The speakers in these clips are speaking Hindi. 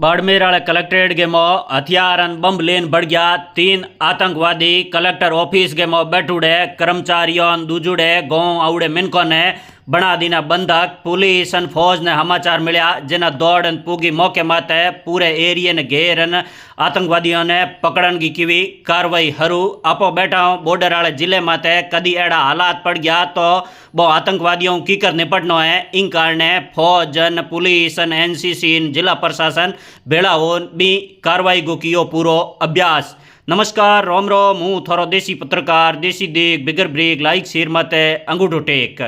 बाड़मेर वाले कलेक्ट्रेट के मो हथियार बम लेन बढ़ गया। 3 आतंकवादी कलेक्टर ऑफिस के मो बैठुड़े कर्मचारियों दूजुड़े गांव आवड़े मिनकों ने बना दीना बंधक। पुलिस फौज ने समाचार मिलिया जिना दौड़न पूगी मौके माते पूरे एरिया ने घेरन आतंकवादियों ने पकड़न की कीवी कार्रवाई हरू। आपो बैठा बॉर्डर वाले जिले माते कदी एड़ा हालात पड़ गया तो वो आतंकवादियों की कर निपटनो है। इन कारण फौजन पुलिस एनसीसी जिला प्रशासन भेड़ा हो भी कार्रवाई को कियो पूरो अभ्यास। नमस्कार रोम रोम हूँ थोरो देसी पत्रकार देसी देख बिगर ब्रेक लाइक शेर मत अंगूठो टेक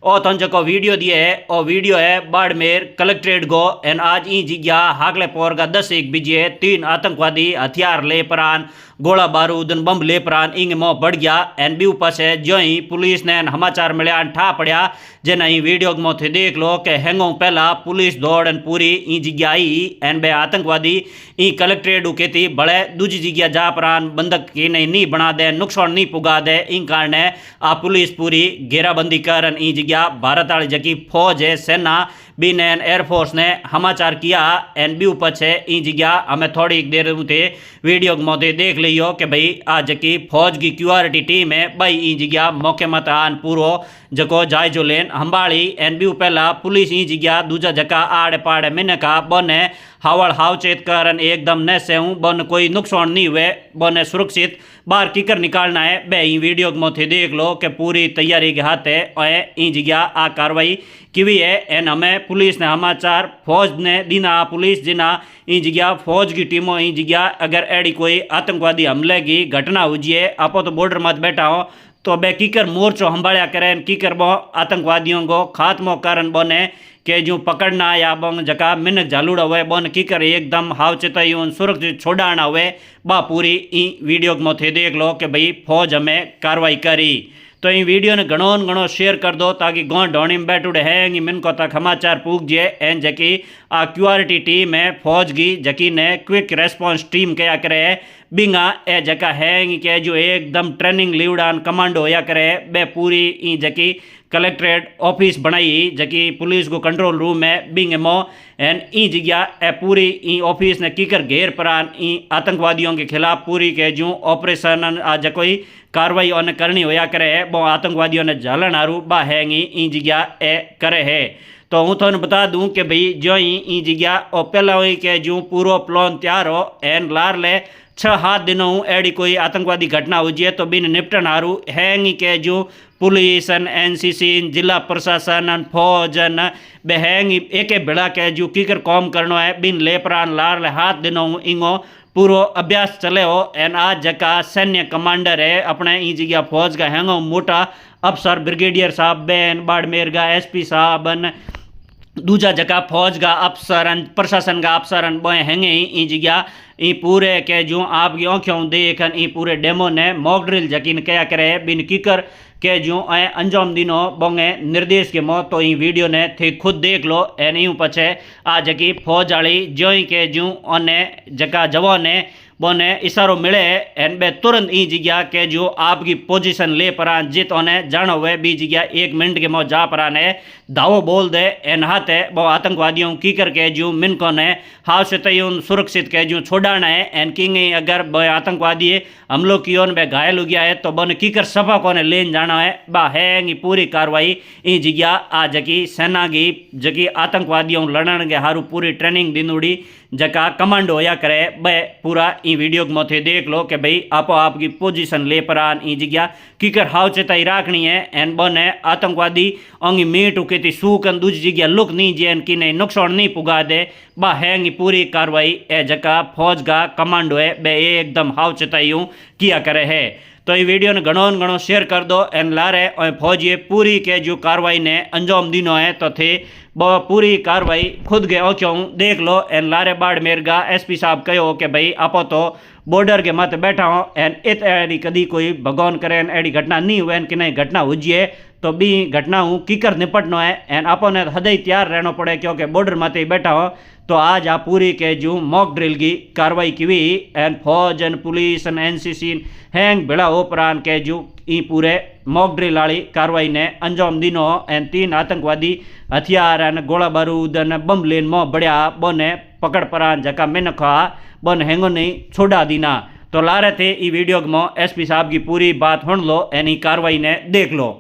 और तुम जो वीडियो दिए है और वीडियो है बाड़मेर कलेक्ट्रेट गो एन आज ई जिग्या हागले पोर का 10-1 बजे 3 आतंकवादी हथियार ले परान गोला बारूद बम ले परान इंग मो बढ़ गया। एन बी पास जो ही पुलिस ने समाचार मिले ठा पड़ा जेना ही वीडियो मो थे देख लो कि हैंगो पहला पुलिस दौड़न पूरी ई जिग्या आई एन बे आतंकवादी ई कलेक्ट्रेट उकेती बड़े दूजी जिग्या जा परान बंधक की नहीं बना दे नुकसान नहीं पुगा दे। इन कारण आ पुलिस पूरी घेराबंदी करन ई जिग्या भारत वाली जकी फौज है सेना बी ने एयरफोर्स ने समाचार किया एन बी पछे ई जिग्या हमें थोड़ी देर थे वीडियो मोते देख लियो कि भाई आ जकी फौज की क्यूआरटी टीम है भाई ई जिग्या मौके मत आन पूरो जको जायजो लेन हंबाड़ी एन बी पहला पुलिस ई जिग्या दूजा जका आड़े पाड़े मिनका बने हावड़ हावचेत करन एकदम न सेहूँ बन कोई नुकसान नहीं हुए बने सुरक्षित बाहर कीकर निकालना है। बे ई वीडियो मोथे देख लो कि पूरी तैयारी के हाथ है और ई जिग्या आ कार्रवाई की है। एन हमें पुलिस ने समाचार फौज ने दीना पुलिस जिना ई जिग्या फौज की टीमों ई जिग्या अगर एड़ी कोई आतंकवादी हमले की घटना हुई आपो तो बॉर्डर मत बैठा हो तो बे कीकर मोर्चो हंभाड़ा करें कीकर बो आतंकवादियों को खात्मो करन बने के जो पकड़ना या बंग जका मिनक झालूड़ा हुए बन कीकर एकदम हावचेताई सुरक्षित छोड़ाना हुए बा पूरी ई वीडियो मोथे देख लो कि भाई फौज हमें कार्रवाई करी। तो ये वीडियो ने घणो शेयर कर दो ताकि गाँव ढोणी में बैठुड़े हैं मिनको तक समाचार पूग जे एन जकी आ क्यूआरटी टीम है फौज की जकी ने क्विक रेस्पॉन्स टीम कया करे बिंगा ए जका है के जो एकदम ट्रेनिंग लीवडान कमांडो होया करे बे पूरी ई जकी कलेक्ट्रेट ऑफिस बनाई जकी पुलिस को कंट्रोल रूम है बिंग मो एन ई जिग्या ए पूरी ई ऑफिस ने कीकर घेर परान ई आतंकवादियों के खिलाफ पूरी के जो ऑपरेशन आ जकोई कार्रवाई उन्हें करनी होया करे है वो आतंकवादियों ने झालन हारू बा हैंगी ई जिग्या ए करे है। तो हूँ थोड़ा बता दूँ कि भाई जो ही ई जिग्या और पहला हुई के जो पूरा प्लान तैयार हो एन लार ले 6-7 दिनों एड़ी कोई आतंकवादी घटना हुई है तो बिन निपटन हारू हैंगी के जो पुलिस एनसीसी जिला प्रशासन फौजन बेहंगी एक बेड़ा के जो कीकर कॉम करनो है बिन ले प्राण लार ले 7 दिनों इंगो पूरो अभ्यास चले हो। एन आज जका सैन्य कमांडर है अपने ई जगह फौज का हैंगो मोटा अफसर ब्रिगेडियर साहब बैन बाड़मेर का एसपी साहब दूजा जगह फौज का अफसर प्रशासन का अफसर बे हैंगे ई जगह ई पूरे के जो आपकी आँखों देखन ई पूरे डेमो ने मॉक ड्रिल यकीन क्या करे बिन कीकर के जो अंजाम दिनो बोंगे निर्देश के मौत तो ई वीडियो ने थे खुद देख लो एन यूँ पछे आ जकी फौज वाली जो ही के जो ओने जका जवान ने बोने इशारो मिले एन बे तुरंत ई जिग्या के जो आपकी पोजीशन ले परान जित उन्हें जानो हुए बी जिग्या 1 मिनट के मौ जा परान है दावो बोल दे एन हाथ है वो आतंकवादियों की करके जो मिनकों ने हाथ से तय सुरक्षित के जो छोड़ाना है एन किंग अगर आतंकवादी हमलों की ओन बे घायल हो गया है तो बन कीकर सफा को ने लेन जाना है बा है पूरी कार्रवाई ई जिग्या आ जकी सेना की जकी आतंकवादियों लड़न के हारू पूरी ट्रेनिंग दिनुड़ी जका कमांडो होया करे बे पूरा ई वीडियो के मोथे देख लो कि भाई आपो आपकी पोजीशन ले परान ई जिग्या कीकर हाव चेताई राखनी है एन बने आतंकवादी अंगी मीट उकेती सूकन दूजी जगह लुक नहीं जेन की नहीं नुकसान नहीं पुगा दे बा हैंगी पूरी कार्रवाई ए जका फौज का कमांडो है बे एकदम हाव चेताई किया करे है। तो ये वीडियो ने घणो शेयर कर दो एन लारे और फौजी पूरी के जो कार्रवाई ने अंजाम दिनो है तो थे वो पूरी कार्रवाई खुद के औक्यों देख लो एन लारे बाड़मेर का एसपी साहब कहो कि भाई आपो तो बॉर्डर के मत बैठा हो एन इत एडी कदी कोई भगवान करे एडी घटना नहीं हुए कि नहीं घटना हुई है तो बी घटना हूँ कीकर निपटनो है एन आपो ने हदई तैयार रहना पड़े क्योंकि बॉर्डर मत ही बैठा हो तो आज आ पूरी के जो मॉक ड्रिल की कार्रवाई की हुई एंड फौज and police and NCC hang बेड़ा उपरांत के जो ई पूरे मॉक ड्रिल वाली कार्रवाई ने अंजाम दिनो एंड 3 आतंकवादी हथियार एंड गोला बारूद एंड बम लेन में बढ़िया बने पकड़ परान जका मेनखा बन हैंगो नहीं छोड़ा दीना। तो लारे थे ई वीडियो में एसपी साहब की पूरी बात सुन लो एनी कार्रवाई ने देख लो।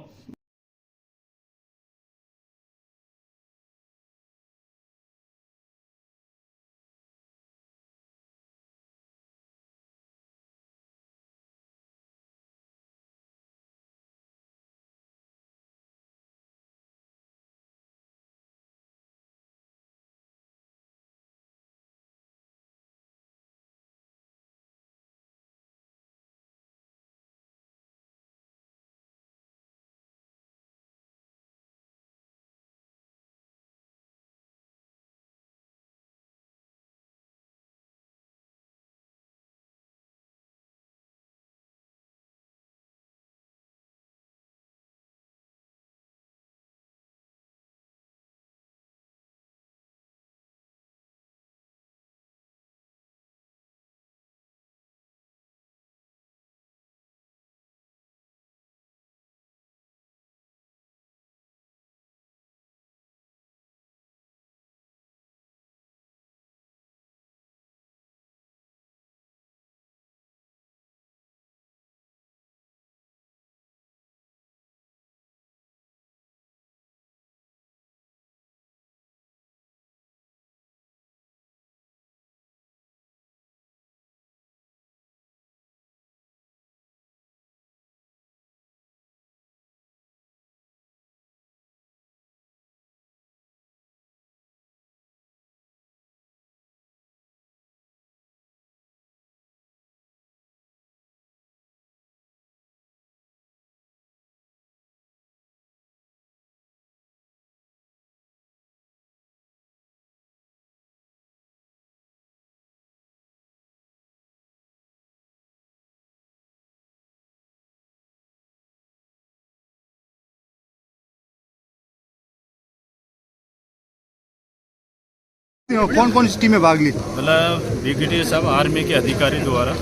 कौन कौन सी टीमें भाग ली? मतलब ब्रिगेडियर साहब आर्मी के अधिकारी द्वारा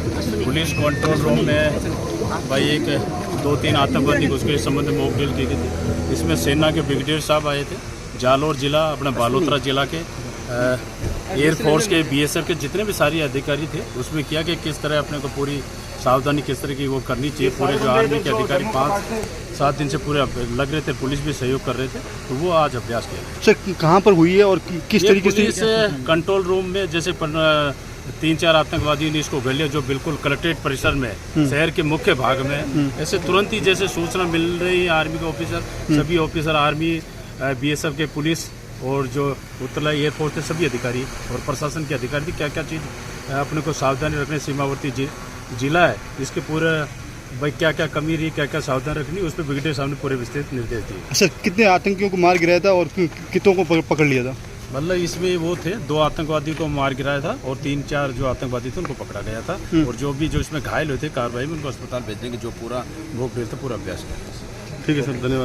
पुलिस कंट्रोल रूम में भाई एक 2-3 आतंकवादी उसके संबंध में मॉक ड्रिल की गई थी। इसमें सेना के ब्रिगेडियर साहब आए थे, जालौर जिला अपना बालोतरा जिला के एयरफोर्स के बीएसएफ के जितने भी सारे अधिकारी थे उसमें किया कि किस तरह अपने को पूरी सावधानी किस तरह की वो करनी चाहिए। पूरे जो आर्मी के अधिकारी 5-7 दिन से पूरे लग रहे थे, पुलिस भी सहयोग कर रहे थे, तो वो आज अभ्यास किया। सर कहाँ पर हुई है और किस तरीके से? पुलिस कंट्रोल रूम में जैसे 3-4 आतंकवादियों ने इसको घर लिया जो बिल्कुल कलेक्ट्रेट परिसर में शहर के मुख्य भाग में। ऐसे तुरंत ही जैसे सूचना मिल रही आर्मी के ऑफिसर, सभी ऑफिसर आर्मी बीएसएफ के पुलिस और जो उत्तरलाई एयरफोर्स के सभी अधिकारी और प्रशासन के अधिकारी भी क्या क्या चीज़ अपने को सावधानी रखने, सीमावर्ती जिला है इसके पूरे भाई क्या क्या कमी रही, क्या क्या सावधान रखनी, उस पर ब्रिगेडियर साहब ने पूरे विस्तृत निर्देश दिए। सर कितने आतंकियों को मार गिराया था और कितनों को पकड़ लिया था? मतलब इसमें वो थे 2 आतंकवादियों को मार गिराया था और 3-4 जो आतंकवादी थे उनको पकड़ा गया था और जो भी जो इसमें घायल हुए थे कार्रवाई में उनको अस्पताल भेजने की जो पूरा मॉक ड्रिल था पूरा अभ्यास किया। ठीक है सर, धन्यवाद।